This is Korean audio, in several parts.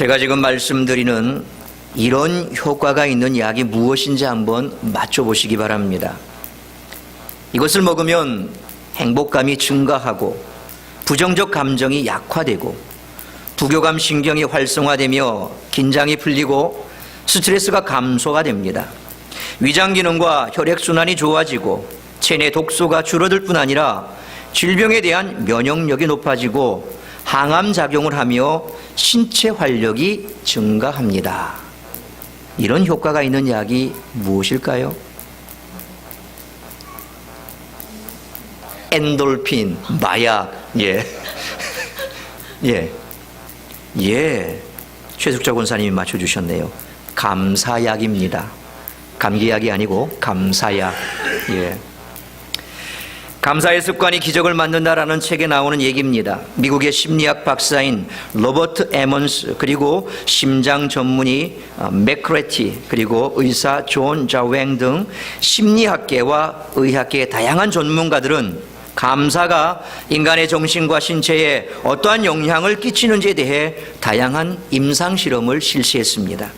제가 지금 말씀드리는 이런 효과가 있는 약이 무엇인지 한번 맞춰보시기 바랍니다. 이것을 먹으면 행복감이 증가하고 부정적 감정이 약화되고 부교감 신경이 활성화되며 긴장이 풀리고 스트레스가 감소가 됩니다. 위장 기능과 혈액순환이 좋아지고 체내 독소가 줄어들 뿐 아니라 질병에 대한 면역력이 높아지고 항암 작용을 하며 신체 활력이 증가합니다. 이런 효과가 있는 약이 무엇일까요? 엔돌핀, 마약. 최숙자 권사님이 맞춰주셨네요. 감사약입니다. 감기약이 아니고 감사약. 감사의 습관이 기적을 만든다라는 책에 나오는 얘기입니다. 미국의 심리학 박사인 로버트 에먼스, 그리고 심장 전문의 맥크레티, 그리고 의사 존 자웽 등 심리학계와 의학계의 다양한 전문가들은 감사가 인간의 정신과 신체에 어떠한 영향을 끼치는지에 대해 다양한 임상실험을 실시했습니다.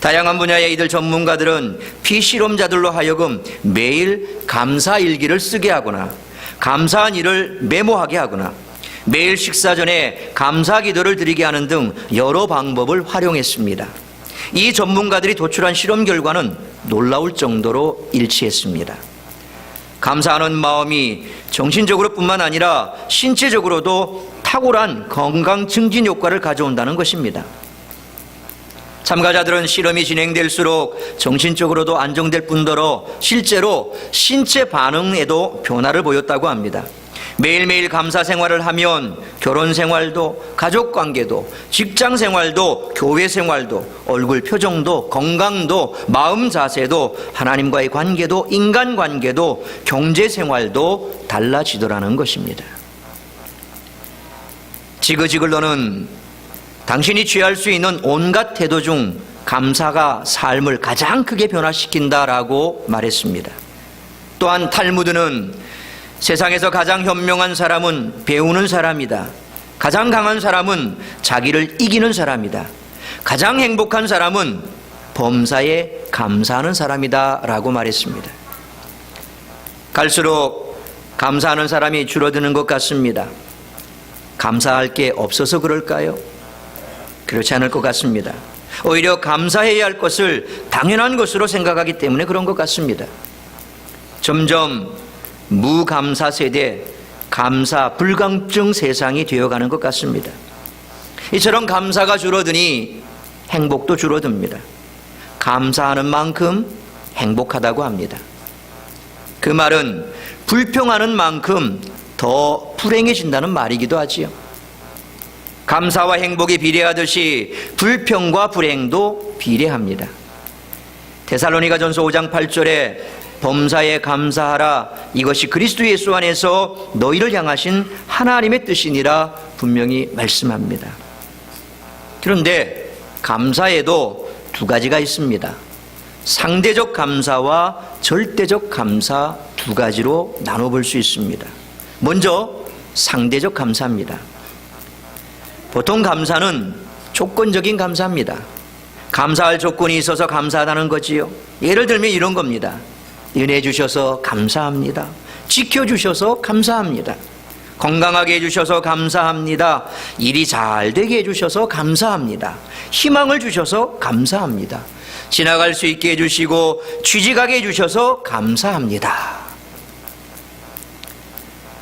다양한 분야의 이들 전문가들은 피실험자들로 하여금 매일 감사일기를 쓰게 하거나 감사한 일을 메모하게 하거나 매일 식사 전에 감사기도를 드리게 하는 등 여러 방법을 활용했습니다. 이 전문가들이 도출한 실험 결과는 놀라울 정도로 일치했습니다. 감사하는 마음이 정신적으로 뿐만 아니라 신체적으로도 탁월한 건강 증진 효과를 가져온다는 것입니다. 참가자들은 실험이 진행될수록 정신적으로도 안정될 뿐더러 실제로 신체 반응에도 변화를 보였다고 합니다. 매일매일 감사 생활을 하면 결혼 생활도, 가족 관계도, 직장 생활도, 교회 생활도, 얼굴 표정도, 건강도, 마음 자세도, 하나님과의 관계도, 인간 관계도, 경제 생활도 달라지더라는 것입니다. 지그지글러는 당신이 취할 수 있는 온갖 태도 중 감사가 삶을 가장 크게 변화시킨다라고 말했습니다. 또한 탈무드는 세상에서 가장 현명한 사람은 배우는 사람이다. 가장 강한 사람은 자기를 이기는 사람이다. 가장 행복한 사람은 범사에 감사하는 사람이다 라고 말했습니다. 갈수록 감사하는 사람이 줄어드는 것 같습니다. 감사할 게 없어서 그럴까요? 그렇지 않을 것 같습니다. 오히려 감사해야 할 것을 당연한 것으로 생각하기 때문에 그런 것 같습니다. 점점 무감사 세대, 감사 불감증 세상이 되어가는 것 같습니다. 이처럼 감사가 줄어드니 행복도 줄어듭니다. 감사하는 만큼 행복하다고 합니다. 그 말은 불평하는 만큼 더 불행해진다는 말이기도 하지요. 감사와 행복이 비례하듯이 불평과 불행도 비례합니다. 데살로니가전서 5장 8절에 범사에 감사하라, 이것이 그리스도 예수 안에서 너희를 향하신 하나님의 뜻이니라 분명히 말씀합니다. 그런데 감사에도 두 가지가 있습니다. 상대적 감사와 절대적 감사 두 가지로 나눠볼 수 있습니다. 먼저 상대적 감사입니다. 보통 감사는 조건적인 감사입니다. 감사할 조건이 있어서 감사하다는 거지요. 예를 들면 이런 겁니다. 은혜 주셔서 감사합니다. 지켜주셔서 감사합니다. 건강하게 해주셔서 감사합니다. 일이 잘 되게 해주셔서 감사합니다. 희망을 주셔서 감사합니다. 지나갈 수 있게 해주시고 취직하게 해주셔서 감사합니다.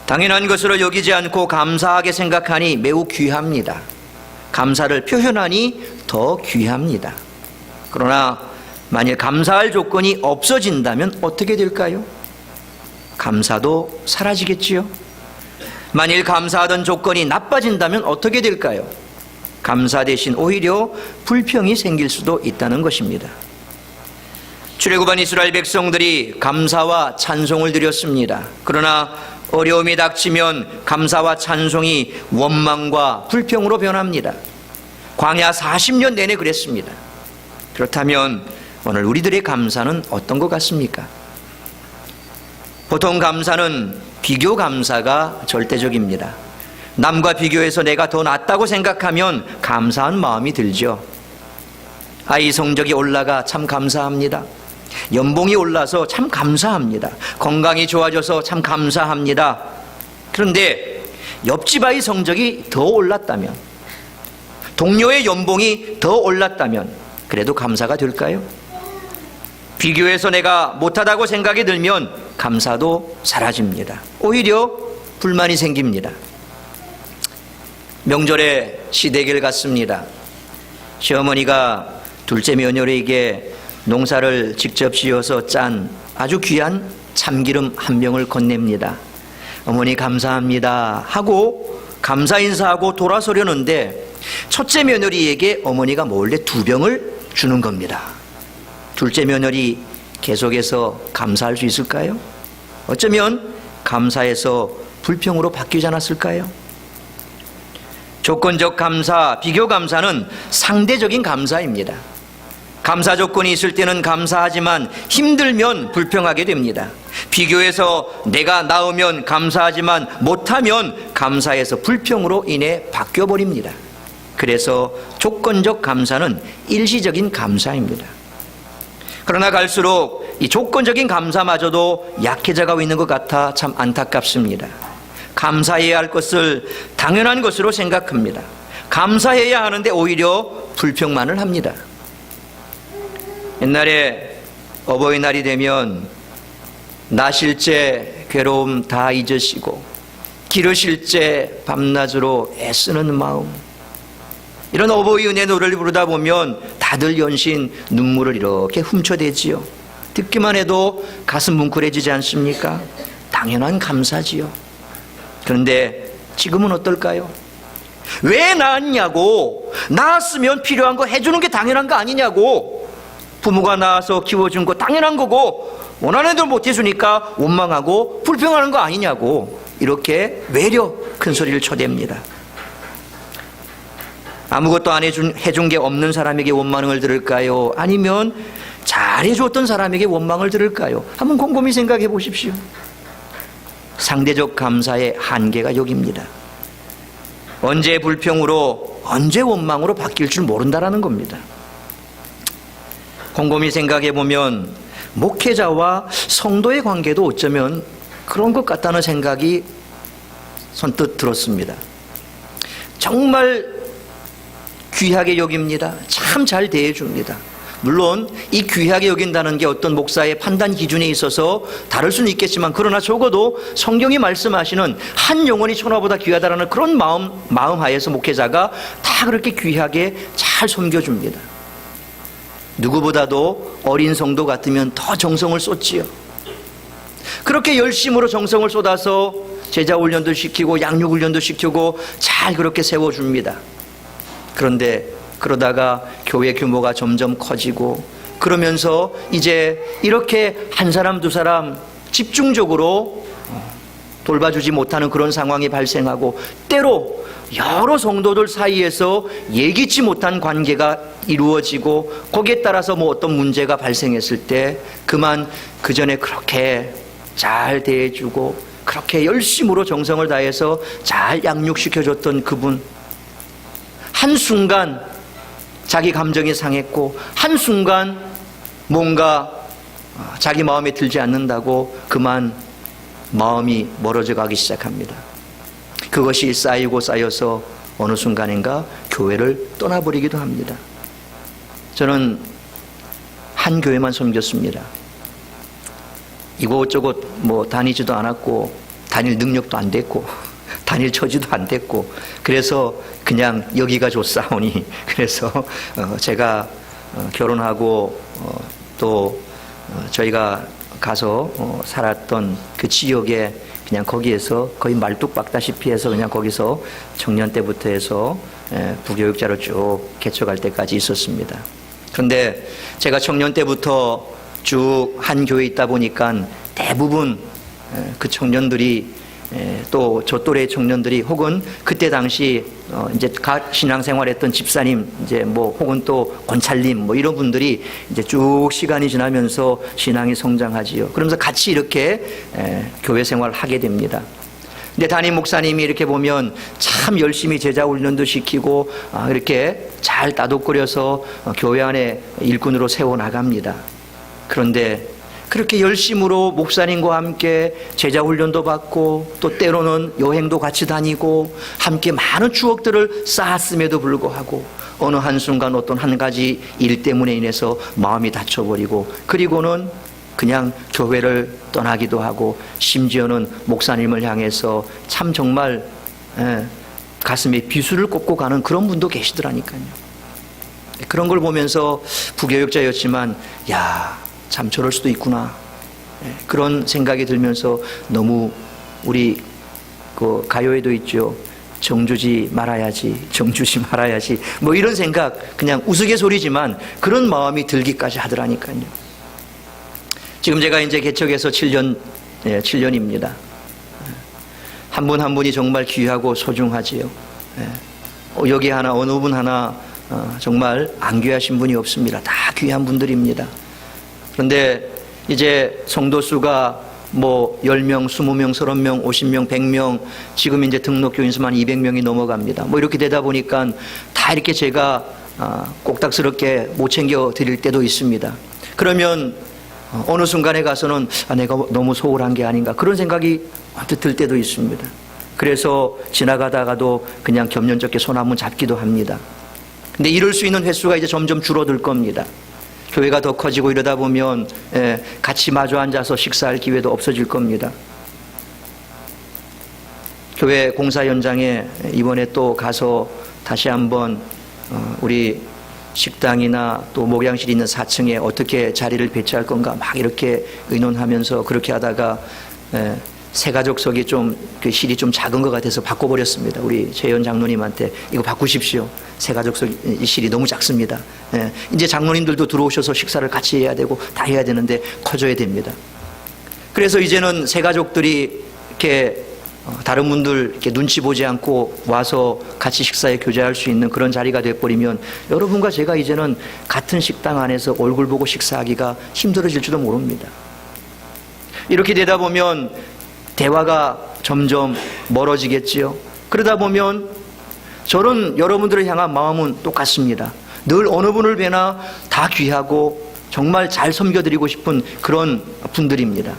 당연한 것으로 여기지 않고 감사하게 생각하니 매우 귀합니다. 감사를 표현하니 더 귀합니다. 그러나 만일 감사할 조건이 없어진다면 어떻게 될까요? 감사도 사라지겠지요. 만일 감사하던 조건이 나빠진다면 어떻게 될까요? 감사 대신 오히려 불평이 생길 수도 있다는 것입니다. 출애굽한 이스라엘 백성들이 감사와 찬송을 드렸습니다. 그러나 어려움이 닥치면 감사와 찬송이 원망과 불평으로 변합니다. 광야 40년 내내 그랬습니다. 그렇다면 오늘 우리들의 감사는 어떤 것 같습니까? 보통 감사는 비교 감사가 절대적입니다. 남과 비교해서 내가 더 낫다고 생각하면 감사한 마음이 들죠. 아이 성적이 올라가 참 감사합니다. 연봉이 올라서 참 감사합니다. 건강이 좋아져서 참 감사합니다. 그런데 옆집 아이 성적이 더 올랐다면, 동료의 연봉이 더 올랐다면 그래도 감사가 될까요? 비교해서 내가 못하다고 생각이 들면 감사도 사라집니다. 오히려 불만이 생깁니다. 명절에 시댁을 갔습니다. 시어머니가 둘째 며느리에게 농사를 직접 지어서 짠 아주 귀한 참기름 한 병을 건넵니다. 어머니 감사합니다 하고 감사 인사하고 돌아서려는데 첫째 며느리에게 어머니가 몰래 2병을 주는 겁니다. 둘째 며느리 계속해서 감사할 수 있을까요? 어쩌면 감사에서 불평으로 바뀌지 않았을까요? 조건적 감사, 비교 감사는 상대적인 감사입니다. 감사 조건이 있을 때는 감사하지만 힘들면 불평하게 됩니다. 비교해서 내가 나으면 감사하지만 못하면 감사에서 불평으로 인해 바뀌어버립니다. 그래서 조건적 감사는 일시적인 감사입니다. 그러나 갈수록 이 조건적인 감사마저도 약해져가고 있는 것 같아 참 안타깝습니다. 감사해야 할 것을 당연한 것으로 생각합니다. 감사해야 하는데 오히려 불평만을 합니다. 옛날에 어버이날이 되면 나실제 괴로움 다 잊으시고 기르실제 밤낮으로 애쓰는 마음, 이런 어버이 은혜 노래를 부르다 보면 다들 연신 눈물을 이렇게 훔쳐대지요. 듣기만 해도 가슴 뭉클해지지 않습니까? 당연한 감사지요. 그런데 지금은 어떨까요? 왜 낳았냐고, 낳았으면 필요한 거 해주는 게 당연한 거 아니냐고, 부모가 낳아서 키워준 거 당연한 거고 원하는 대로 못 해주니까 원망하고 불평하는 거 아니냐고, 이렇게 외려 큰 소리를 쳐댑니다. 아무것도 안 해준 게 없는 사람에게 원망을 들을까요? 아니면 잘해줬던 사람에게 원망을 들을까요? 한번 곰곰이 생각해 보십시오. 상대적 감사의 한계가 여기입니다. 언제 불평으로 언제 원망으로 바뀔 줄 모른다라는 겁니다. 곰곰이 생각해 보면 목회자와 성도의 관계도 어쩌면 그런 것 같다는 생각이 선뜻 들었습니다. 정말 귀하게 여깁니다. 참 잘 대해줍니다. 물론 이 귀하게 여긴다는 게 어떤 목사의 판단 기준에 있어서 다를 수는 있겠지만, 그러나 적어도 성경이 말씀하시는 한 영혼이 천하보다 귀하다라는 그런 마음 하에서 목회자가 다 그렇게 귀하게 잘 섬겨줍니다. 누구보다도 어린 성도 같으면 더 정성을 쏟지요. 그렇게 열심으로 정성을 쏟아서 제자 훈련도 시키고 양육 훈련도 시키고 잘 그렇게 세워줍니다. 그런데 그러다가 교회 규모가 점점 커지고 그러면서 이제 이렇게 한 사람 두 사람 집중적으로 돌봐주지 못하는 그런 상황이 발생하고, 때로 여러 성도들 사이에서 예기치 못한 관계가 이루어지고 거기에 따라서 뭐 어떤 문제가 발생했을 때 그만 그 전에 그렇게 잘 대해주고 그렇게 열심으로 정성을 다해서 잘 양육시켜줬던 그분, 한순간 자기 감정이 상했고 한순간 뭔가 자기 마음에 들지 않는다고 그만 마음이 멀어져 가기 시작합니다. 그것이 쌓이고 쌓여서 어느 순간인가 교회를 떠나버리기도 합니다. 저는 한 교회만 섬겼습니다. 이곳저곳 뭐 다니지도 않았고 다닐 능력도 안 됐고 다닐 처지도 안 됐고, 그래서 그냥 여기가 좋사오니 그래서 제가 결혼하고 또 저희가 가서 살았던 그 지역에 그냥 거기에서 거의 말뚝박다시피 해서 그냥 거기서 청년 때부터 해서 부교육자로 쭉 개척할 때까지 있었습니다. 그런데 제가 청년 때부터 쭉 한 교회에 있다 보니까 대부분 그 청년들이 또 저 또래의 청년들이 혹은 그때 당시 이제 각 신앙생활했던 집사님, 이제 뭐 혹은 또 권찰님 뭐 이런 분들이 이제 쭉 시간이 지나면서 신앙이 성장하지요. 그러면서 같이 이렇게 교회 생활을 하게 됩니다. 근데 담임 목사님이 이렇게 보면 참 열심히 제자 훈련도 시키고 이렇게 잘 따독거려서 교회 안에 일꾼으로 세워나갑니다. 그런데 그렇게 열심으로 목사님과 함께 제자 훈련도 받고 또 때로는 여행도 같이 다니고 함께 많은 추억들을 쌓았음에도 불구하고 어느 한순간 어떤 한 가지 일 때문에 인해서 마음이 다쳐버리고 그리고는 그냥 교회를 떠나기도 하고 심지어는 목사님을 향해서 참 정말 가슴에 비수를 꽂고 가는 그런 분도 계시더라니까요. 그런 걸 보면서 부교육자였지만 참 저럴 수도 있구나 그런 생각이 들면서 너무 우리 그 가요에도 있죠. 정주지 말아야지 뭐 이런 생각 그냥 우스갯소리지만 그런 마음이 들기까지 하더라니까요. 지금 제가 이제 개척해서 7년입니다. 한 분 한 분이 정말 귀하고 소중하지요. 여기 하나 어느 분 하나 정말 안 귀하신 분이 없습니다. 다 귀한 분들입니다. 그런데 이제 성도 수가 뭐 10명, 20명, 30명, 50명, 100명 지금 이제 등록 교인 수만 200명이 넘어갑니다. 뭐 이렇게 되다 보니까 다 이렇게 제가 꼭딱스럽게 못 챙겨 드릴 때도 있습니다. 그러면 어느 순간에 가서는 내가 너무 소홀한 게 아닌가 그런 생각이 언뜻 들 때도 있습니다. 그래서 지나가다가도 그냥 겸연쩍게 손 한번 잡기도 합니다. 근데 이럴 수 있는 횟수가 이제 점점 줄어들 겁니다. 교회가 더 커지고 이러다 보면 같이 마주 앉아서 식사할 기회도 없어질 겁니다. 교회 공사 현장에 이번에 또 가서 다시 한번 우리 식당이나 또 목양실이 있는 4층에 어떻게 자리를 배치할 건가 막 이렇게 의논하면서 그렇게 하다가 세가족석이 좀 그 실이 좀 작은 것 같아서 바꿔버렸습니다. 우리 재현 장로님한테 이거 바꾸십시오. 세가족석 실이 너무 작습니다. 이제 장로님들도 들어오셔서 식사를 같이 해야 되고 다 해야 되는데 커져야 됩니다. 그래서 이제는 세가족들이 이렇게 다른 분들 이렇게 눈치 보지 않고 와서 같이 식사에 교제할 수 있는 그런 자리가 돼버리면 여러분과 제가 이제는 같은 식당 안에서 얼굴 보고 식사하기가 힘들어질지도 모릅니다. 이렇게 되다 보면 대화가 점점 멀어지겠지요. 그러다 보면 저는 여러분들을 향한 마음은 똑같습니다. 늘 어느 분을 뵈나 다 귀하고 정말 잘 섬겨드리고 싶은 그런 분들입니다.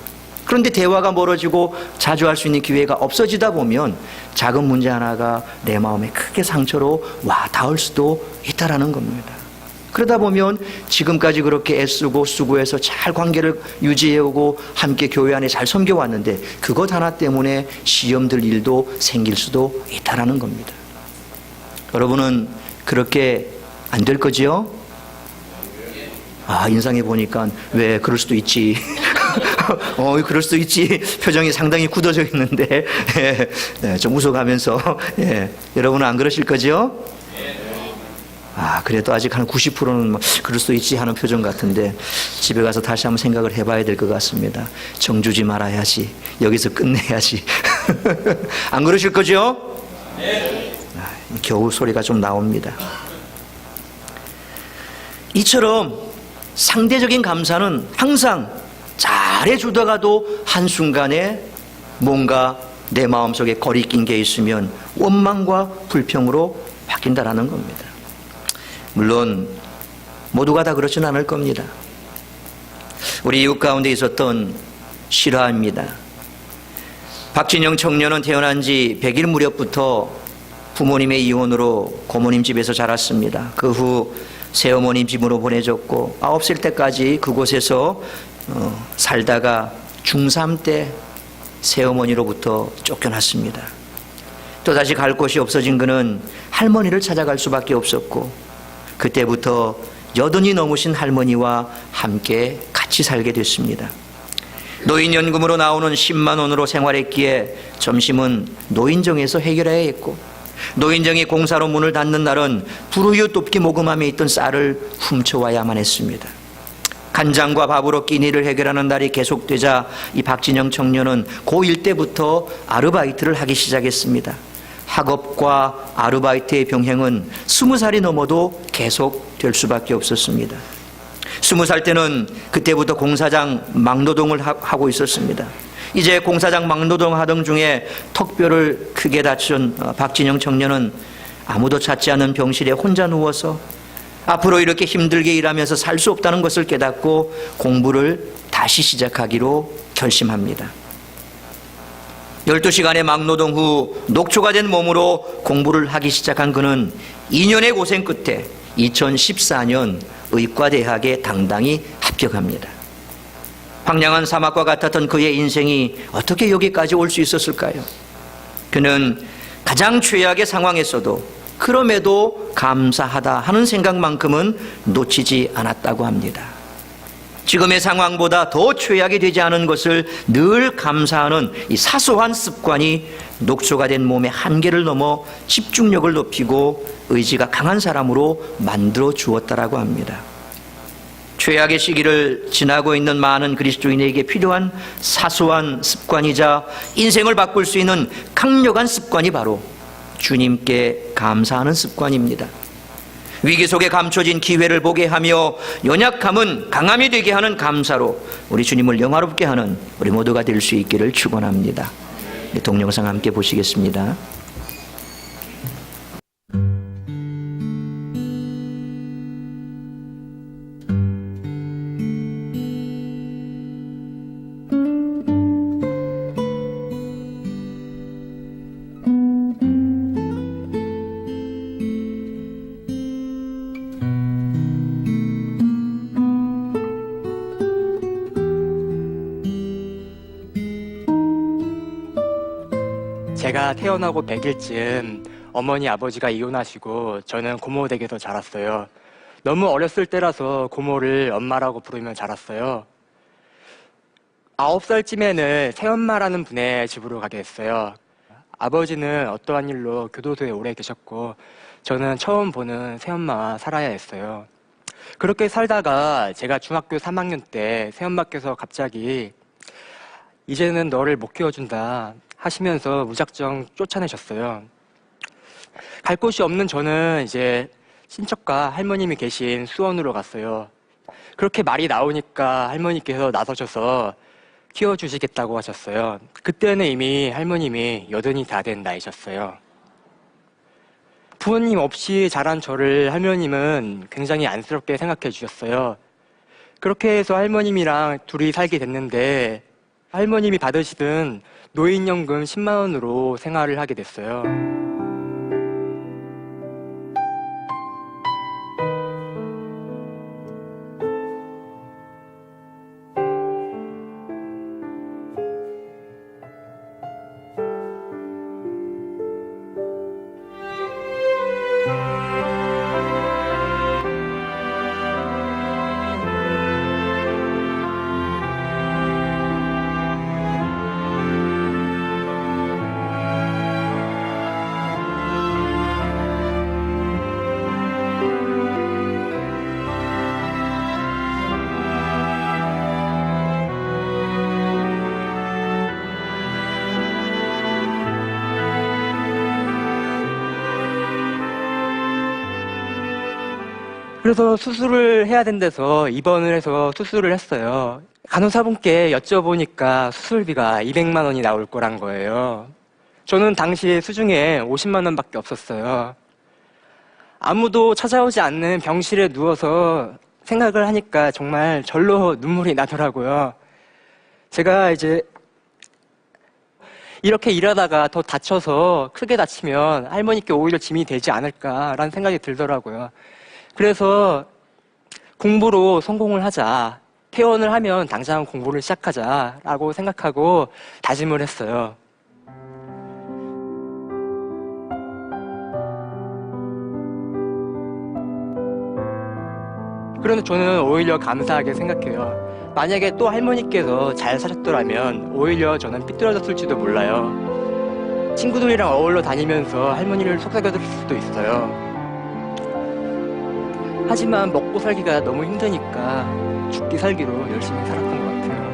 그런데 대화가 멀어지고 자주 할 수 있는 기회가 없어지다 보면 작은 문제 하나가 내 마음에 크게 상처로 와 닿을 수도 있다라는 겁니다. 그러다 보면 지금까지 그렇게 애쓰고 수고해서 잘 관계를 유지해오고 함께 교회 안에 잘 섬겨왔는데 그것 하나 때문에 시험 들 일도 생길 수도 있다라는 겁니다. 여러분은 그렇게 안 될 거지요? 인상해 보니까 왜 그럴 수도 있지. 그럴 수도 있지. 표정이 상당히 굳어져 있는데 좀 웃어가면서 여러분은 안 그러실 거죠? 그래도 아직 한 90%는 그럴 수도 있지 하는 표정 같은데 집에 가서 다시 한번 생각을 해봐야 될 것 같습니다. 정주지 말아야지. 여기서 끝내야지. 안 그러실 거죠? 네. 겨우 소리가 좀 나옵니다. 이처럼 상대적인 감사는 항상 잘해주다가도 한순간에 뭔가 내 마음속에 거리낀 게 있으면 원망과 불평으로 바뀐다라는 겁니다. 물론 모두가 다 그렇지는 않을 겁니다. 우리 이웃 가운데 있었던 실화입니다. 박진영 청년은 태어난 지 100일 무렵부터 부모님의 이혼으로 고모님 집에서 자랐습니다. 그 후 새어머님 집으로 보내졌고 9살 때까지 그곳에서 살다가 중3 때 새어머니로부터 쫓겨났습니다. 또다시 갈 곳이 없어진 그는 할머니를 찾아갈 수밖에 없었고 그때부터 80이 넘으신 할머니와 함께 같이 살게 됐습니다. 노인연금으로 나오는 10만 원으로 생활했기에 점심은 노인정에서 해결해야 했고 노인정이 공사로 문을 닫는 날은 불우이웃 돕기 모금함에 있던 쌀을 훔쳐와야만 했습니다. 간장과 밥으로 끼니를 해결하는 날이 계속되자 이 박진영 청년은 고1 때부터 아르바이트를 하기 시작했습니다. 학업과 아르바이트의 병행은 20살이 넘어도 계속 될 수밖에 없었습니다. 20살 때는 그때부터 공사장 막노동을 하고 있었습니다. 이제 공사장 막노동 하던 중에 턱뼈를 크게 다친 박진영 청년은 아무도 찾지 않은 병실에 혼자 누워서 앞으로 이렇게 힘들게 일하면서 살 수 없다는 것을 깨닫고 공부를 다시 시작하기로 결심합니다. 12시간의 막노동 후 녹초가 된 몸으로 공부를 하기 시작한 그는 2년의 고생 끝에 2014년 의과대학에 당당히 합격합니다. 황량한 사막과 같았던 그의 인생이 어떻게 여기까지 올 수 있었을까요? 그는 가장 최악의 상황에서도 그럼에도 감사하다 하는 생각만큼은 놓치지 않았다고 합니다. 지금의 상황보다 더 최악이 되지 않은 것을 늘 감사하는 이 사소한 습관이 녹초가 된 몸의 한계를 넘어 집중력을 높이고 의지가 강한 사람으로 만들어 주었다라고 합니다. 최악의 시기를 지나고 있는 많은 그리스도인에게 필요한 사소한 습관이자 인생을 바꿀 수 있는 강력한 습관이 바로 주님께 감사하는 습관입니다. 위기 속에 감춰진 기회를 보게 하며 연약함은 강함이 되게 하는 감사로 우리 주님을 영화롭게 하는 우리 모두가 될 수 있기를 축원합니다. 동영상 함께 보시겠습니다. 제가 태어나고 100일쯤 어머니 아버지가 이혼하시고 저는 고모 댁에서 자랐어요. 너무 어렸을 때라서 고모를 엄마라고 부르며 자랐어요. 9살쯤에는 새엄마라는 분의 집으로 가게 됐어요. 아버지는 어떠한 일로 교도소에 오래 계셨고 저는 처음 보는 새엄마와 살아야 했어요. 그렇게 살다가 제가 중학교 3학년 때 새엄마께서 갑자기 이제는 너를 못 키워준다 하시면서 무작정 쫓아내셨어요. 갈 곳이 없는 저는 이제 친척과 할머님이 계신 수원으로 갔어요. 그렇게 말이 나오니까 할머니께서 나서셔서 키워주시겠다고 하셨어요. 그때는 이미 할머님이 80이 다 된 나이셨어요. 부모님 없이 자란 저를 할머님은 굉장히 안쓰럽게 생각해 주셨어요. 그렇게 해서 할머님이랑 둘이 살게 됐는데 할머님이 받으시던 노인연금 10만 원으로 생활을 하게 됐어요. 그래서 수술을 해야 된대서 입원을 해서 수술을 했어요. 간호사분께 여쭤보니까 수술비가 200만 원이 나올 거란 거예요. 저는 당시 수중에 50만 원밖에 없었어요. 아무도 찾아오지 않는 병실에 누워서 생각을 하니까 정말 절로 눈물이 나더라고요. 제가 이제 이렇게 일하다가 더 다쳐서 크게 다치면 할머니께 오히려 짐이 되지 않을까라는 생각이 들더라고요. 그래서 공부로 성공을 하자, 퇴원을 하면 당장 공부를 시작하자라고 생각하고 다짐을 했어요. 그런데 저는 오히려 감사하게 생각해요. 만약에 또 할머니께서 잘 사셨더라면 오히려 저는 삐뚤어졌을지도 몰라요. 친구들이랑 어울러 다니면서 할머니를 속삭여줄 수도 있어요. 하지만 먹고 살기가 너무 힘드니까 죽기 살기로 열심히 살았던 것 같아요.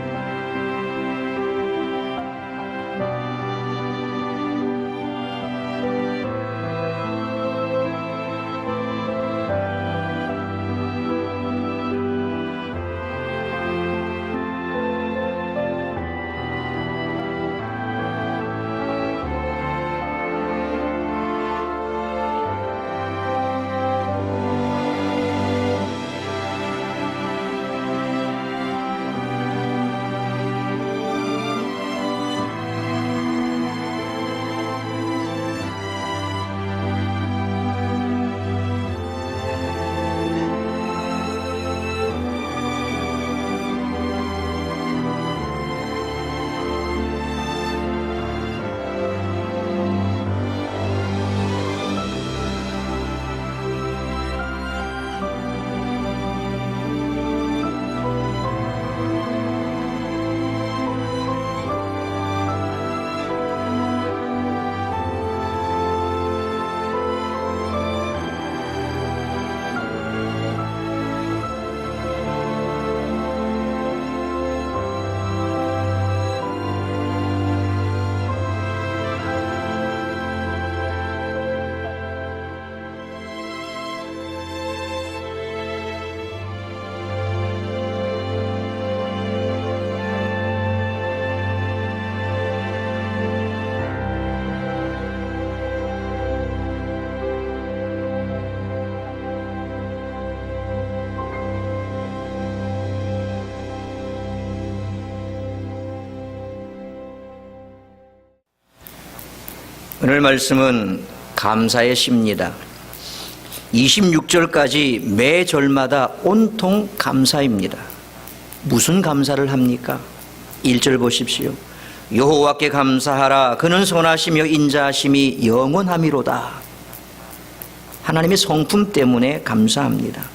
오늘 말씀은 감사의 시입니다. 26절까지 매 절마다 온통 감사입니다. 무슨 감사를 합니까? 1절 보십시오. 여호와께 감사하라. 그는 선하시며 인자하심이 영원함이로다. 하나님의 성품 때문에 감사합니다.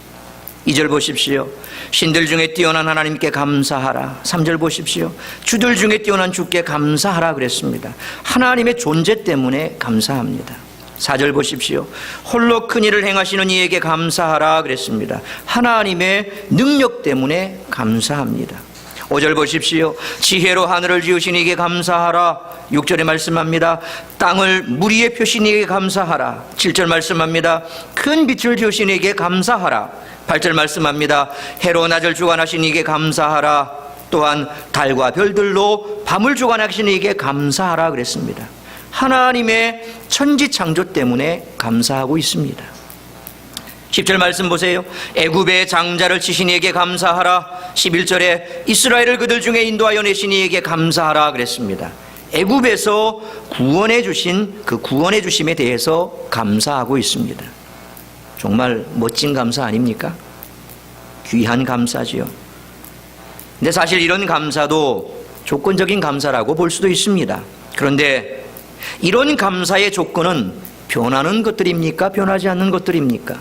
2절 보십시오. 신들 중에 뛰어난 하나님께 감사하라. 3절 보십시오. 주들 중에 뛰어난 주께 감사하라 그랬습니다. 하나님의 존재 때문에 감사합니다. 4절 보십시오. 홀로 큰 일을 행하시는 이에게 감사하라 그랬습니다. 하나님의 능력 때문에 감사합니다. 5절 보십시오. 지혜로 하늘을 지으신 이에게 감사하라. 6절에 말씀합니다. 땅을 물 위에 펴신 이에게 감사하라. 7절 말씀합니다. 큰 빛을 지으신 이에게 감사하라. 8절 말씀합니다. 해로 낮을 주관하신 이에게 감사하라. 또한 달과 별들로 밤을 주관하신 이에게 감사하라 그랬습니다. 하나님의 천지창조 때문에 감사하고 있습니다. 10절 말씀 보세요. 애굽의 장자를 치신 이에게 감사하라. 11절에 이스라엘을 그들 중에 인도하여 내신 이에게 감사하라 그랬습니다. 애굽에서 구원해 주신 그 구원해 주심에 대해서 감사하고 있습니다. 정말 멋진 감사 아닙니까? 귀한 감사지요. 근데 사실 이런 감사도 조건적인 감사라고 볼 수도 있습니다. 그런데 이런 감사의 조건은 변하는 것들입니까? 변하지 않는 것들입니까?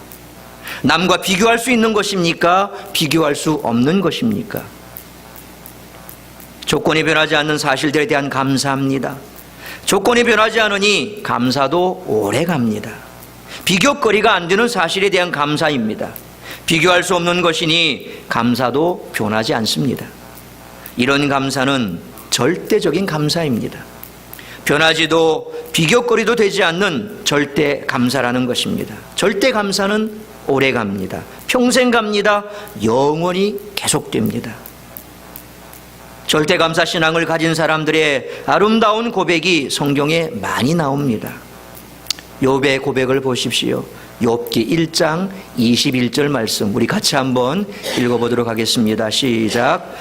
남과 비교할 수 있는 것입니까? 비교할 수 없는 것입니까? 조건이 변하지 않는 사실들에 대한 감사합니다. 조건이 변하지 않으니 감사도 오래 갑니다. 비교거리가 안 되는 사실에 대한 감사입니다. 비교할 수 없는 것이니 감사도 변하지 않습니다. 이런 감사는 절대적인 감사입니다. 변하지도 비교거리도 되지 않는 절대 감사라는 것입니다. 절대 감사는 오래 갑니다. 평생 갑니다. 영원히 계속됩니다. 절대 감사 신앙을 가진 사람들의 아름다운 고백이 성경에 많이 나옵니다. 욥의 고백을 보십시오. 욥기 1장 21절 말씀 우리 같이 한번 읽어보도록 하겠습니다. 시작.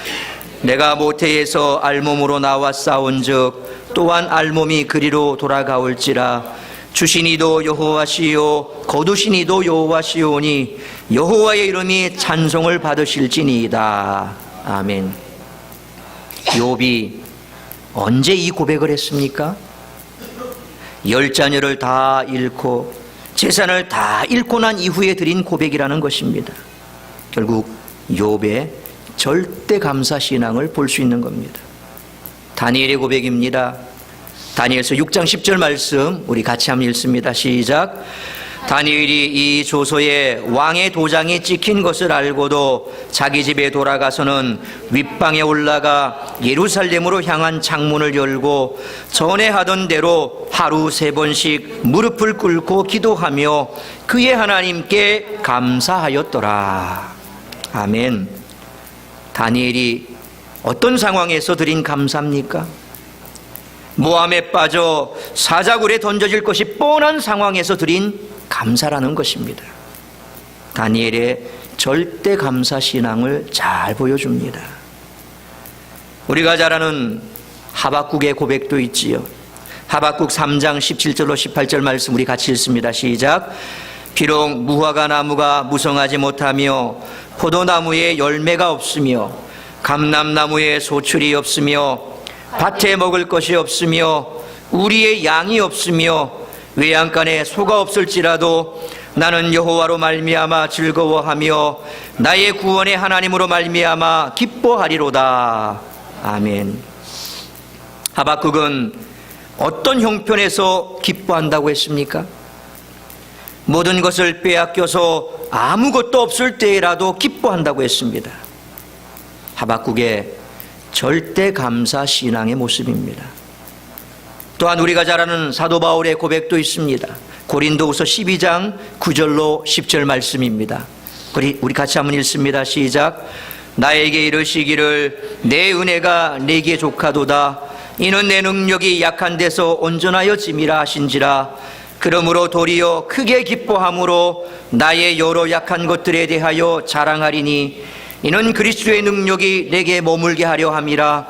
내가 모태에서 알몸으로 나와 싸운즉 또한 알몸이 그리로 돌아가올지라. 주신 이도 여호와시요 거두신 이도 여호와시오니 여호와의 이름이 찬송을 받으실지니이다. 아멘. 욥이 언제 이 고백을 했습니까? 10자녀를 다 잃고 재산을 다 잃고 난 이후에 드린 고백이라는 것입니다. 결국 욥의 절대 감사 신앙을 볼 수 있는 겁니다. 다니엘의 고백입니다. 다니엘서 6장 10절 말씀 우리 같이 한번 읽습니다. 시작. 다니엘이 이 조서에 왕의 도장이 찍힌 것을 알고도 자기 집에 돌아가서는 윗방에 올라가 예루살렘으로 향한 창문을 열고 전에 하던 대로 하루 3번씩 무릎을 꿇고 기도하며 그의 하나님께 감사하였더라. 아멘. 다니엘이 어떤 상황에서 드린 감사입니까? 모함에 빠져 사자굴에 던져질 것이 뻔한 상황에서 드린 감사라는 것입니다. 다니엘의 절대 감사 신앙을 잘 보여줍니다. 우리가 잘 아는 하박국의 고백도 있지요. 하박국 3장 17절로 18절 말씀 우리 같이 읽습니다. 시작. 비록 무화과 나무가 무성하지 못하며 포도나무에 열매가 없으며 감람나무에 소출이 없으며 밭에 먹을 것이 없으며 우리의 양이 없으며 외양간에 소가 없을지라도 나는 여호와로 말미암아 즐거워하며 나의 구원의 하나님으로 말미암아 기뻐하리로다. 아멘. 하박국은 어떤 형편에서 기뻐한다고 했습니까? 모든 것을 빼앗겨서 아무것도 없을 때라도 기뻐한다고 했습니다. 하박국의 절대 감사 신앙의 모습입니다. 또한 우리가 잘 아는 사도 바울의 고백도 있습니다. 고린도후서 12장 9절로 10절 말씀입니다. 우리 같이 한번 읽습니다. 시작. 나에게 이르시기를 내 은혜가 내게 족하도다. 이는 내 능력이 약한 데서 온전하여 짐이라 하신지라. 그러므로 도리어 크게 기뻐함으로 나의 여러 약한 것들에 대하여 자랑하리니 이는 그리스도의 능력이 내게 머물게 하려 함이라.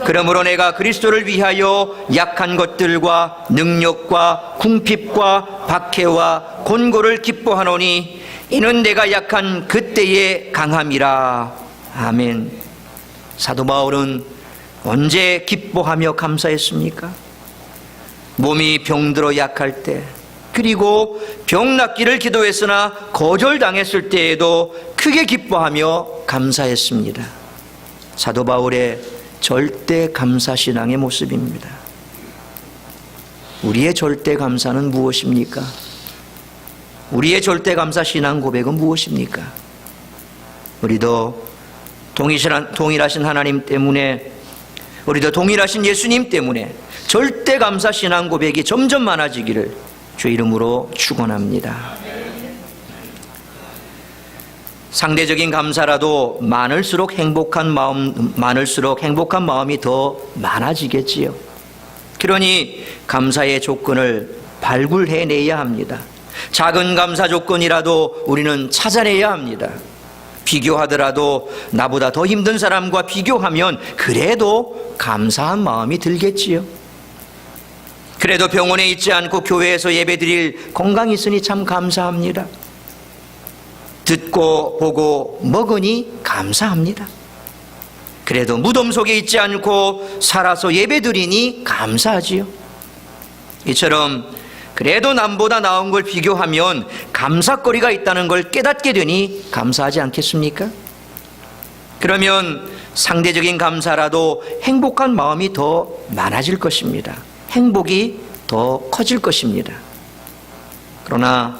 그러므로 내가 그리스도를 위하여 약한 것들과 능력과 궁핍과 박해와 곤고를 기뻐하노니 이는 내가 약한 그때의 강함이라. 아멘. 사도 바울은 언제 기뻐하며 감사했습니까? 몸이 병들어 약할 때, 그리고 병 낫기를 기도했으나 거절당했을 때에도 크게 기뻐하며 감사했습니다. 사도 바울의 절대 감사 신앙의 모습입니다. 우리의 절대 감사는 무엇입니까? 우리의 절대 감사 신앙 고백은 무엇입니까? 우리도 동일하신 하나님 때문에, 우리도 동일하신 예수님 때문에 절대 감사 신앙 고백이 점점 많아지기를 주 이름으로 축원합니다. 상대적인 감사라도 많을수록 행복한 마음이 더 많아지겠지요. 그러니 감사의 조건을 발굴해내야 합니다. 작은 감사 조건이라도 우리는 찾아내야 합니다. 비교하더라도 나보다 더 힘든 사람과 비교하면 그래도 감사한 마음이 들겠지요. 그래도 병원에 있지 않고 교회에서 예배드릴 건강이 있으니 참 감사합니다. 듣고 보고 먹으니 감사합니다. 그래도 무덤 속에 있지 않고 살아서 예배드리니 감사하지요. 이처럼 그래도 남보다 나은 걸 비교하면 감사거리가 있다는 걸 깨닫게 되니 감사하지 않겠습니까? 그러면 상대적인 감사라도 행복한 마음이 더 많아질 것입니다. 행복이 더 커질 것입니다. 그러나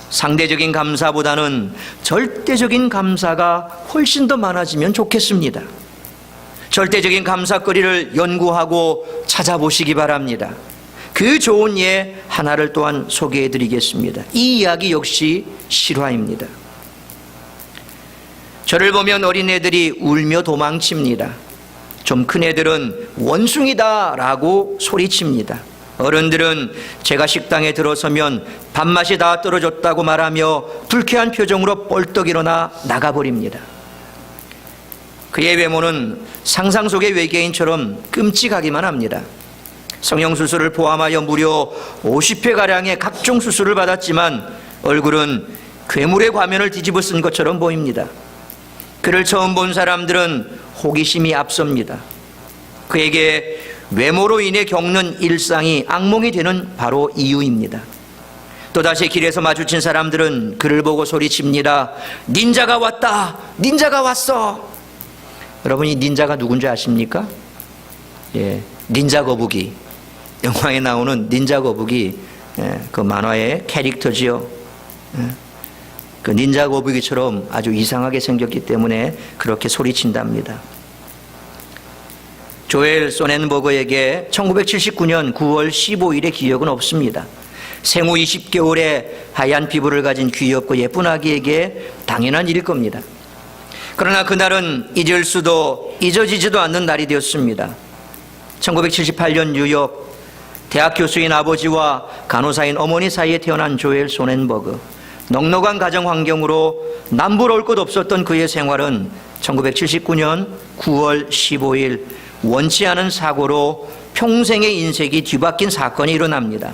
상대적인 감사보다는 절대적인 감사가 훨씬 더 많아지면 좋겠습니다. 절대적인 감사거리를 연구하고 찾아보시기 바랍니다. 그 좋은 예 하나를 또한 소개해 드리겠습니다. 이 이야기 역시 실화입니다. 저를 보면 어린애들이 울며 도망칩니다. 좀 큰 애들은 원숭이다 라고 소리칩니다. 어른들은 제가 식당에 들어서면 밥맛이 다 떨어졌다고 말하며 불쾌한 표정으로 뻘떡 일어나 나가버립니다. 그의 외모는 상상 속의 외계인처럼 끔찍하기만 합니다. 성형수술을 포함하여 무려 50회가량의 각종 수술을 받았지만 얼굴은 괴물의 과면을 뒤집어 쓴 것처럼 보입니다. 그를 처음 본 사람들은 호기심이 앞섭니다. 그에게 외모로 인해 겪는 일상이 악몽이 되는 바로 이유입니다. 또다시 길에서 마주친 사람들은 그를 보고 소리칩니다. 닌자가 왔다! 닌자가 왔어! 여러분이 닌자가 누군지 아십니까? 예, 닌자 거북이. 영화에 나오는 닌자 거북이, 그 만화의 캐릭터지요. 그 닌자 거북이처럼 아주 이상하게 생겼기 때문에 그렇게 소리친답니다. 조엘 소넨버그에게 1979년 9월 15일의 기억은 없습니다. 생후 20개월의 하얀 피부를 가진 귀엽고 예쁜 아기에게 당연한 일일 겁니다. 그러나 그날은 잊을 수도 잊어지지도 않는 날이 되었습니다. 1978년 뉴욕, 대학 교수인 아버지와 간호사인 어머니 사이에 태어난 조엘 소넨버그. 넉넉한 가정 환경으로 남부러울 것 없었던 그의 생활은 1979년 9월 15일 원치 않은 사고로 평생의 인생이 뒤바뀐 사건이 일어납니다.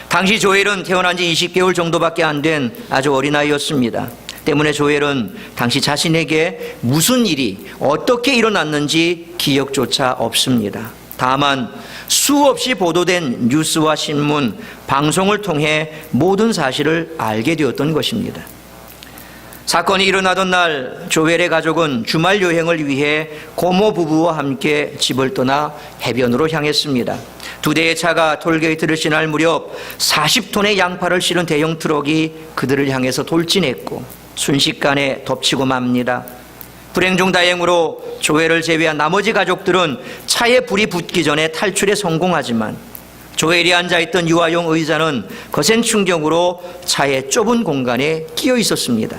당시 조엘은 태어난 지 20개월 정도밖에 안 된 아주 어린아이였습니다. 때문에 조엘은 당시 자신에게 무슨 일이 어떻게 일어났는지 기억조차 없습니다. 다만 수없이 보도된 뉴스와 신문, 방송을 통해 모든 사실을 알게 되었던 것입니다. 사건이 일어나던 날 조엘의 가족은 주말 여행을 위해 고모 부부와 함께 집을 떠나 해변으로 향했습니다. 두 대의 차가 톨게이트를 지날 무렵 40톤의 양파를 실은 대형 트럭이 그들을 향해서 돌진했고 순식간에 덮치고 맙니다. 불행 중 다행으로 조엘을 제외한 나머지 가족들은 차에 불이 붙기 전에 탈출에 성공하지만 조엘이 앉아있던 유아용 의자는 거센 충격으로 차의 좁은 공간에 끼어 있었습니다.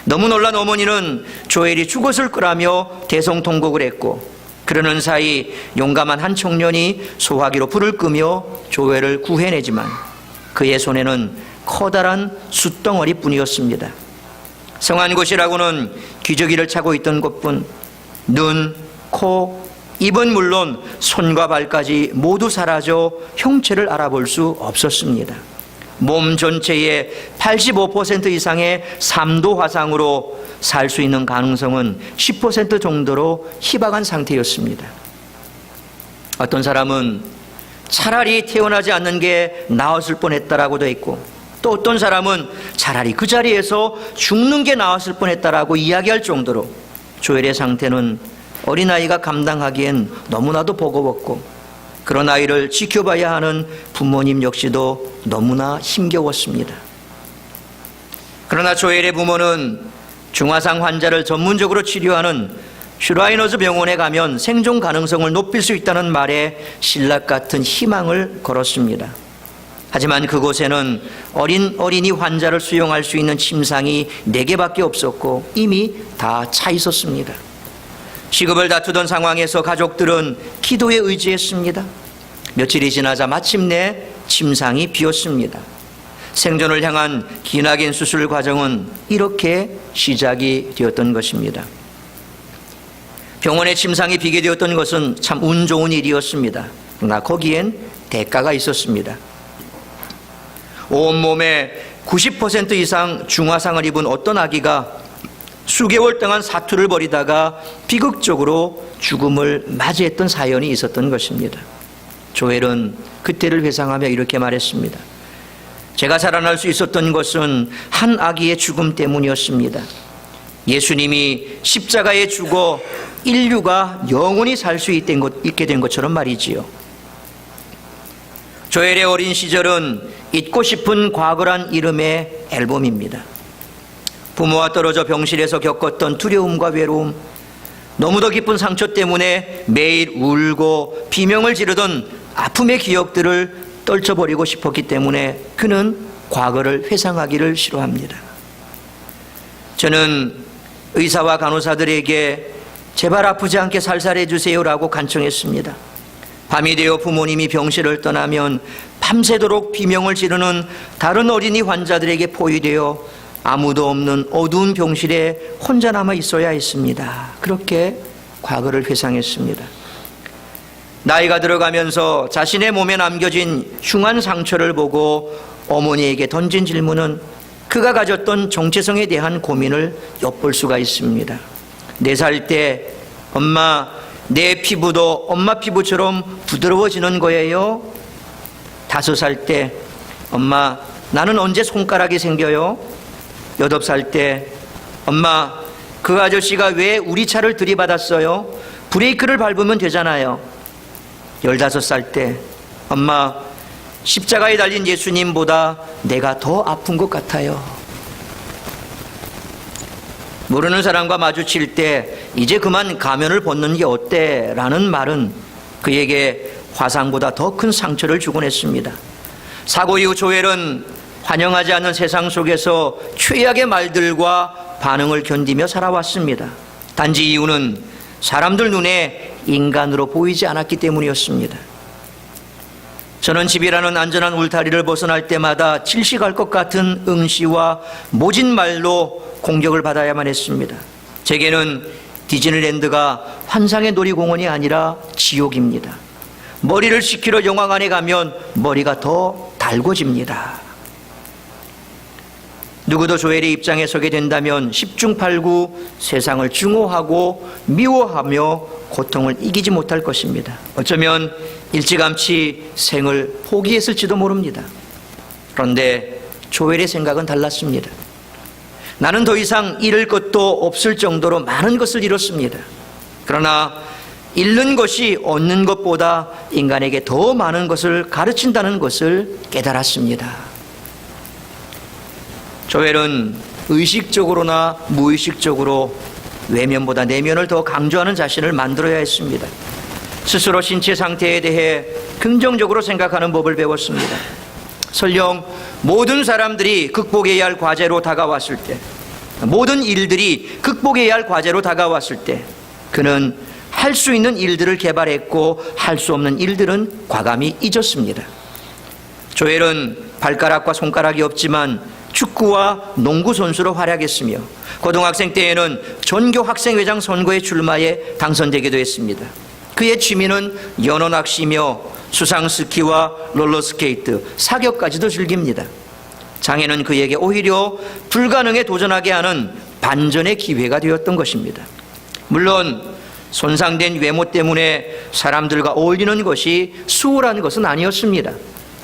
너무 놀란 어머니는 조엘이 죽었을 거라며 대성통곡을 했고 그러는 사이 용감한 한 청년이 소화기로 불을 끄며 조엘을 구해내지만 그의 손에는 커다란 숯덩어리 뿐이었습니다. 성한 곳이라고는 기저귀를 차고 있던 것뿐 눈, 코, 입은 물론 손과 발까지 모두 사라져 형체를 알아볼 수 없었습니다. 몸 전체의 85% 이상의 3도 화상으로 살 수 있는 가능성은 10% 정도로 희박한 상태였습니다. 어떤 사람은 차라리 태어나지 않는 게 나았을 뻔했다라고도 했고, 또 어떤 사람은 차라리 그 자리에서 죽는 게 나았을 뻔했다라고 이야기할 정도로 조엘의 상태는 어린아이가 감당하기엔 너무나도 버거웠고, 그런 아이를 지켜봐야 하는 부모님 역시도 너무나 힘겨웠습니다. 그러나 조엘의 부모는 중화상 환자를 전문적으로 치료하는 슈라이너즈 병원에 가면 생존 가능성을 높일 수 있다는 말에 신락 같은 희망을 걸었습니다. 하지만 그곳에는 어린이 환자를 수용할 수 있는 침상이 4개밖에 없었고 이미 다 차 있었습니다. 시급을 다투던 상황에서 가족들은 기도에 의지했습니다. 며칠이 지나자 마침내 침상이 비었습니다. 생존을 향한 기나긴 수술 과정은 이렇게 시작이 되었던 것입니다. 병원에 침상이 비게 되었던 것은 참 운 좋은 일이었습니다. 그러나 거기엔 대가가 있었습니다. 온몸에 90% 이상 중화상을 입은 어떤 아기가 수개월 동안 사투를 벌이다가 비극적으로 죽음을 맞이했던 사연이 있었던 것입니다. 조엘은 그때를 회상하며 이렇게 말했습니다. 제가 살아날 수 있었던 것은 한 아기의 죽음 때문이었습니다. 예수님이 십자가에 죽어 인류가 영원히 살 수 있게 된 것처럼 말이지요. 조엘의 어린 시절은 잊고 싶은 과거란 이름의 앨범입니다. 부모와 떨어져 병실에서 겪었던 두려움과 외로움, 너무도 깊은 상처 때문에 매일 울고 비명을 지르던 아픔의 기억들을 떨쳐버리고 싶었기 때문에 그는 과거를 회상하기를 싫어합니다. 저는 의사와 간호사들에게 제발 아프지 않게 살살해 주세요라고 간청했습니다. 밤이 되어 부모님이 병실을 떠나면 밤새도록 비명을 지르는 다른 어린이 환자들에게 포위되어 아무도 없는 어두운 병실에 혼자 남아 있어야 했습니다. 그렇게 과거를 회상했습니다. 나이가 들어가면서 자신의 몸에 남겨진 흉한 상처를 보고 어머니에게 던진 질문은 그가 가졌던 정체성에 대한 고민을 엿볼 수가 있습니다. 4살 때 엄마, 내 피부도 엄마 피부처럼 부드러워지는 거예요? 5살 때 엄마, 나는 언제 손가락이 생겨요? 8살 때 엄마, 그 아저씨가 왜 우리 차를 들이받았어요? 브레이크를 밟으면 되잖아요. 15살 때 엄마, 십자가에 달린 예수님보다 내가 더 아픈 것 같아요. 모르는 사람과 마주칠 때 이제 그만 가면을 벗는 게 어때? 라는 말은 그에게 화상보다 더 큰 상처를 주곤 했습니다. 사고 이후 조엘은 환영하지 않는 세상 속에서 최악의 말들과 반응을 견디며 살아왔습니다. 단지 이유는 사람들 눈에 인간으로 보이지 않았기 때문이었습니다. 저는 집이라는 안전한 울타리를 벗어날 때마다 질식할 것 같은 응시와 모진 말로 공격을 받아야만 했습니다. 제게는 디즈니랜드가 환상의 놀이공원이 아니라 지옥입니다. 머리를 식히러 영화관에 가면 머리가 더 달궈집니다. 누구도 조엘의 입장에 서게 된다면 10중 8구 세상을 증오하고 미워하며 고통을 이기지 못할 것입니다. 어쩌면 일찌감치 생을 포기했을지도 모릅니다. 그런데 조엘의 생각은 달랐습니다. 나는 더 이상 잃을 것도 없을 정도로 많은 것을 잃었습니다. 그러나 잃는 것이 얻는 것보다 인간에게 더 많은 것을 가르친다는 것을 깨달았습니다. 조엘은 의식적으로나 무의식적으로 외면보다 내면을 더 강조하는 자신을 만들어야 했습니다. 스스로 신체 상태에 대해 긍정적으로 생각하는 법을 배웠습니다. 설령 모든 사람들이 극복해야 할 과제로 다가왔을 때, 모든 일들이 극복해야 할 과제로 다가왔을 때 그는 할 수 있는 일들을 개발했고 할 수 없는 일들은 과감히 잊었습니다. 조엘은 발가락과 손가락이 없지만 축구와 농구 선수로 활약했으며 고등학생 때에는 전교 학생회장 선거에 출마해 당선되기도 했습니다. 그의 취미는 연어 낚시며 수상 스키와 롤러스케이트, 사격까지도 즐깁니다. 장애는 그에게 오히려 불가능에 도전하게 하는 반전의 기회가 되었던 것입니다. 물론 손상된 외모 때문에 사람들과 어울리는 것이 수월한 것은 아니었습니다.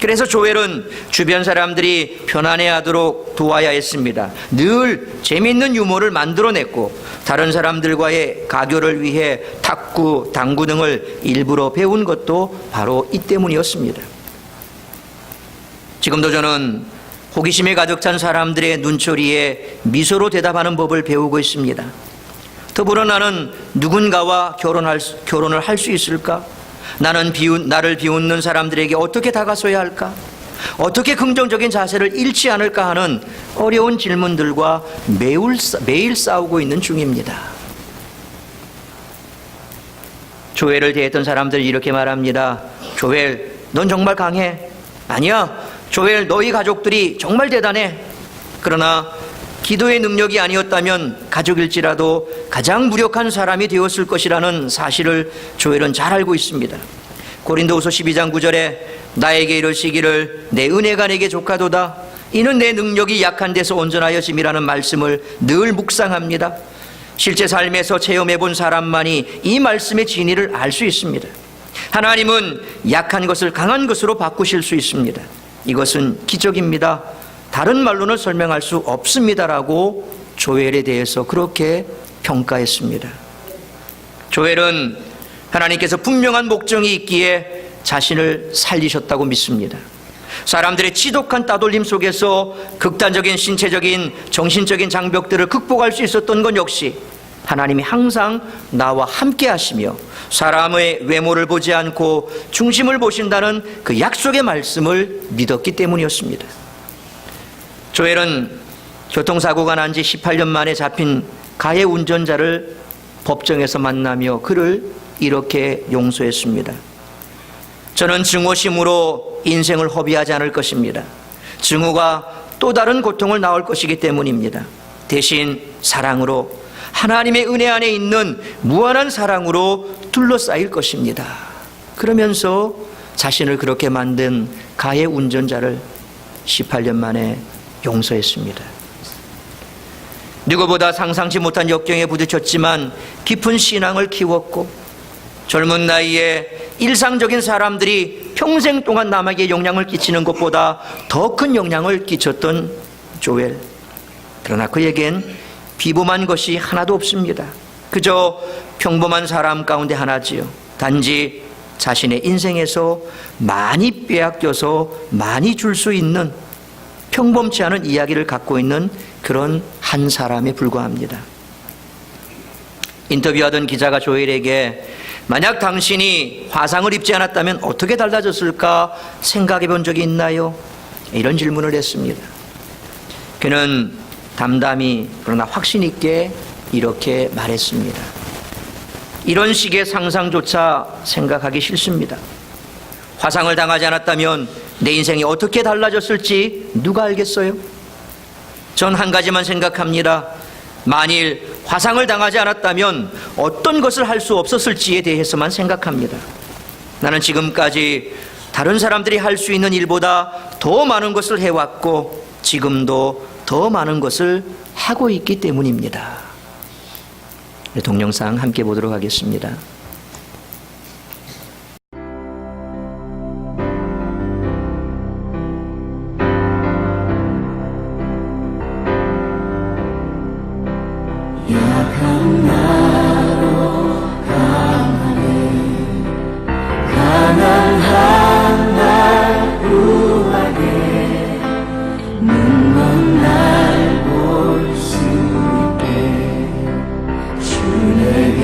그래서 조엘은 주변 사람들이 편안해하도록 도와야 했습니다. 늘 재미있는 유머를 만들어냈고 다른 사람들과의 가교를 위해 탁구, 당구 등을 일부러 배운 것도 바로 이 때문이었습니다. 지금도 저는 호기심에 가득 찬 사람들의 눈초리에 미소로 대답하는 법을 배우고 있습니다. 더불어 나는 누군가와 결혼을 할 수 있을까? 나를 비웃는 사람들에게 어떻게 다가서야 할까? 어떻게 긍정적인 자세를 잃지 않을까 하는 어려운 질문들과 매일 싸우고 있는 중입니다. 조엘을 대했던 사람들이 이렇게 말합니다. 조엘, 넌 정말 강해. 아니야, 조엘, 너희 가족들이 정말 대단해. 그러나 기도의 능력이 아니었다면 가족일지라도 가장 무력한 사람이 되었을 것이라는 사실을 조엘은 잘 알고 있습니다. 고린도후서 12장 9절에 나에게 이르시기를 내 은혜가 내게 족하도다. 이는 내 능력이 약한 데서 온전하여짐이라는 말씀을 늘 묵상합니다. 실제 삶에서 체험해 본 사람만이 이 말씀의 진리를 알 수 있습니다. 하나님은 약한 것을 강한 것으로 바꾸실 수 있습니다. 이것은 기적입니다. 다른 말로는 설명할 수 없습니다라고 조엘에 대해서 그렇게 평가했습니다. 조엘은 하나님께서 분명한 목적이 있기에 자신을 살리셨다고 믿습니다. 사람들의 지독한 따돌림 속에서 극단적인 신체적인 정신적인 장벽들을 극복할 수 있었던 건 역시 하나님이 항상 나와 함께 하시며 사람의 외모를 보지 않고 중심을 보신다는 그 약속의 말씀을 믿었기 때문이었습니다. 조엘은 교통사고가 난 지 18년 만에 잡힌 가해 운전자를 법정에서 만나며 그를 이렇게 용서했습니다. 저는 증오심으로 인생을 허비하지 않을 것입니다. 증오가 또 다른 고통을 낳을 것이기 때문입니다. 대신 사랑으로, 하나님의 은혜 안에 있는 무한한 사랑으로 둘러싸일 것입니다. 그러면서 자신을 그렇게 만든 가해 운전자를 18년 만에 용서했습니다. 누구보다 상상치 못한 역경에 부딪혔지만 깊은 신앙을 키웠고 젊은 나이에 일상적인 사람들이 평생 동안 남에게 영향을 끼치는 것보다 더 큰 영향을 끼쳤던 조엘. 그러나 그에겐 비범한 것이 하나도 없습니다. 그저 평범한 사람 가운데 하나지요. 단지 자신의 인생에서 많이 빼앗겨서 많이 줄 수 있는 평범치 않은 이야기를 갖고 있는 그런 한 사람에 불과합니다. 인터뷰하던 기자가 조엘에게 만약 당신이 화상을 입지 않았다면 어떻게 달라졌을까 생각해 본 적이 있나요? 이런 질문을 했습니다. 그는 담담히 그러나 확신 있게 이렇게 말했습니다. 이런 식의 상상조차 생각하기 싫습니다. 화상을 당하지 않았다면 내 인생이 어떻게 달라졌을지 누가 알겠어요? 전 한 가지만 생각합니다. 만일 화상을 당하지 않았다면 어떤 것을 할 수 없었을지에 대해서만 생각합니다. 나는 지금까지 다른 사람들이 할 수 있는 일보다 더 많은 것을 해왔고 지금도 더 많은 것을 하고 있기 때문입니다. 동영상 함께 보도록 하겠습니다. 약한 나로 강하게 가난한 날 우하게 눈먼 날 볼 수 있게 주 내게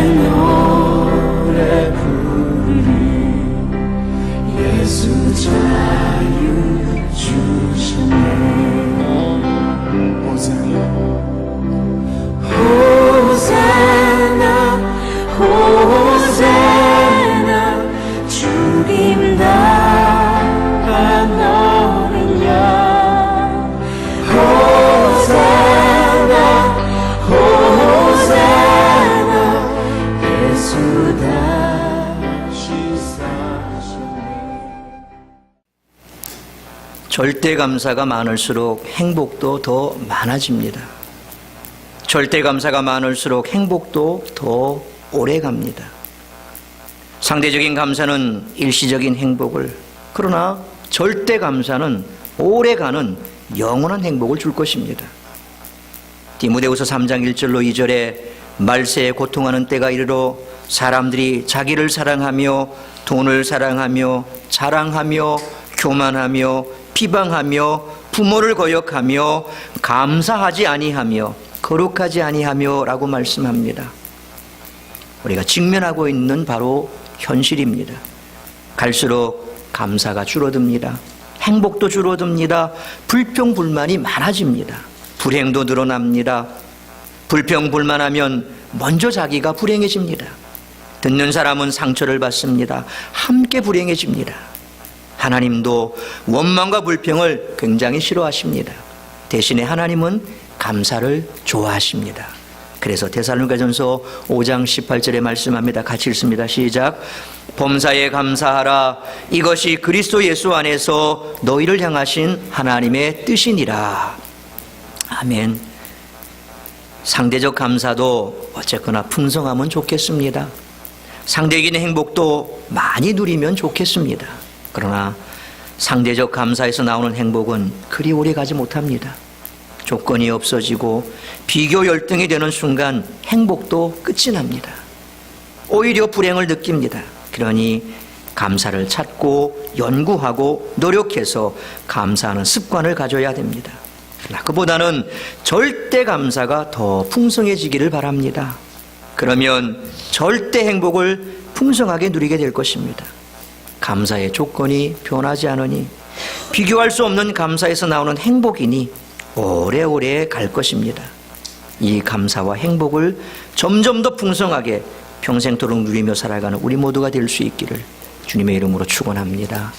노래 부르리 예수 자유 주셨네 호산나 호산나 죽임 당한 어린 양 호산나 호산나 예수 다시 사셨네. 절대 감사가 많을수록 행복도 더 많아집니다. 절대 감사가 많을수록 행복도 더 오래 갑니다. 상대적인 감사는 일시적인 행복을, 그러나 절대 감사는 오래가는 영원한 행복을 줄 것입니다. 디모데후서 3장 1절로 2절에 말세에 고통하는 때가 이르러 사람들이 자기를 사랑하며 돈을 사랑하며 자랑하며 교만하며 비방하며 부모를 거역하며 감사하지 아니하며 거룩하지 아니하며 라고 말씀합니다. 우리가 직면하고 있는 바로 현실입니다. 갈수록 감사가 줄어듭니다. 행복도 줄어듭니다. 불평불만이 많아집니다. 불행도 늘어납니다. 불평불만하면 먼저 자기가 불행해집니다. 듣는 사람은 상처를 받습니다. 함께 불행해집니다. 하나님도 원망과 불평을 굉장히 싫어하십니다. 대신에 하나님은 감사를 좋아하십니다. 그래서 데살로니가전서 5장 18절에 말씀합니다. 같이 읽습니다. 시작. 범사에 감사하라. 이것이 그리스도 예수 안에서 너희를 향하신 하나님의 뜻이니라. 아멘. 상대적 감사도 어쨌거나 풍성하면 좋겠습니다. 상대적인 행복도 많이 누리면 좋겠습니다. 그러나 상대적 감사에서 나오는 행복은 그리 오래 가지 못합니다. 조건이 없어지고 비교 열등이 되는 순간 행복도 끝이 납니다. 오히려 불행을 느낍니다. 그러니 감사를 찾고 연구하고 노력해서 감사하는 습관을 가져야 됩니다. 그러나 그보다는 절대 감사가 더 풍성해지기를 바랍니다. 그러면 절대 행복을 풍성하게 누리게 될 것입니다. 감사의 조건이 변하지 않으니 비교할 수 없는 감사에서 나오는 행복이니 오래오래 갈 것입니다. 이 감사와 행복을 점점 더 풍성하게 평생토록 누리며 살아가는 우리 모두가 될 수 있기를 주님의 이름으로 축원합니다.